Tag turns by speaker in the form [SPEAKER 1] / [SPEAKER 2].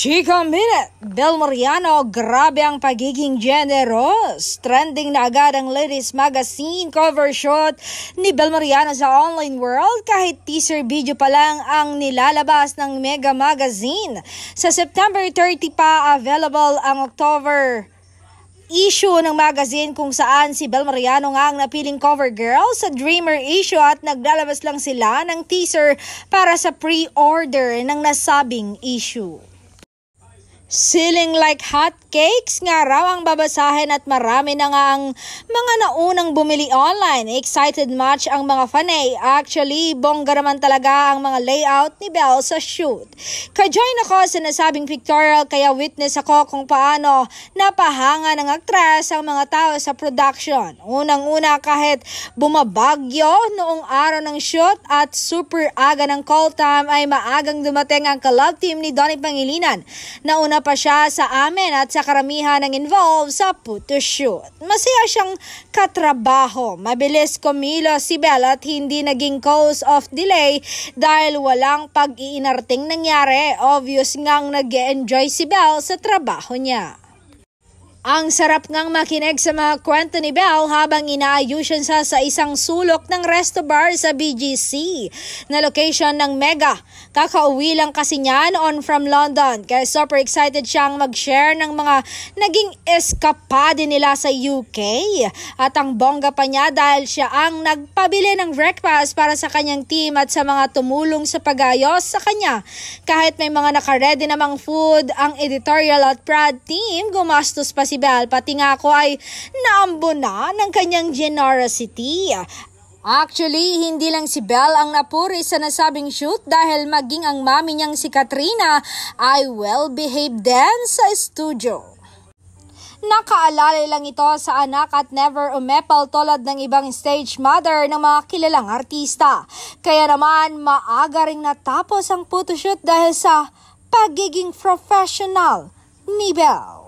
[SPEAKER 1] Chika Minute, Bel Mariano, grabe ang pagiging generous. Trending na agad ang Ladies Magazine cover shot ni Bel Mariano sa online world kahit teaser video pa lang ang nilalabas ng Mega Magazine. Sa September 30 pa available ang October issue ng magazine kung saan si Bel Mariano nga ang napiling cover girl sa Dreamer issue at naglalabas lang sila ng teaser para sa pre-order ng nasabing issue. Selling like hotcakes nga raw ang babasahin at marami na nga ang mga naunang bumili online. Excited much ang mga fanay. Actually, bongga naman talaga ang mga layout ni Bel sa shoot. Ka-join ako sa nasabing pictorial kaya witness ako kung paano napahanga ng aktres ang mga tao sa production. Unang-una kahit bumabagyo noong araw ng shoot at super aga ng call time ay maagang dumating ang collab team ni Donnie Pangilinan. Nauna pa siya sa amin at sa karamihan ng involved sa photoshoot. Masaya siyang katrabaho. Mabilis kumilos si Bel at hindi naging cause of delay dahil walang pag-iinarting nangyari. Obvious ngang nag-enjoy si Bel sa trabaho niya. Ang sarap ngang makinig sa mga kwento ni Bel habang inaayusan siya sa isang sulok ng resto bar sa BGC na location ng Mega. Kakauwi lang kasi niyan on from London kaya super excited siyang mag-share ng mga naging eskapade nila sa UK. At ang bongga pa niya dahil siya ang nagpabili ng breakfast para sa kanyang team at sa mga tumulong sa pag-ayos sa kanya. Kahit may mga nakaredy namang food, ang editorial at prod team gumastos pa si Bel, pati nga ako ay naambo na ng kanyang generosity. Actually, hindi lang si Bel ang napuri sa nasabing shoot dahil maging ang mami niyang si Katrina ay well-behaved din sa studio. Nakaalalay lang ito sa anak at never umepal tulad ng ibang stage mother ng mga kilalang artista. Kaya naman maaga ring natapos ang photoshoot dahil sa pagiging professional ni Bel.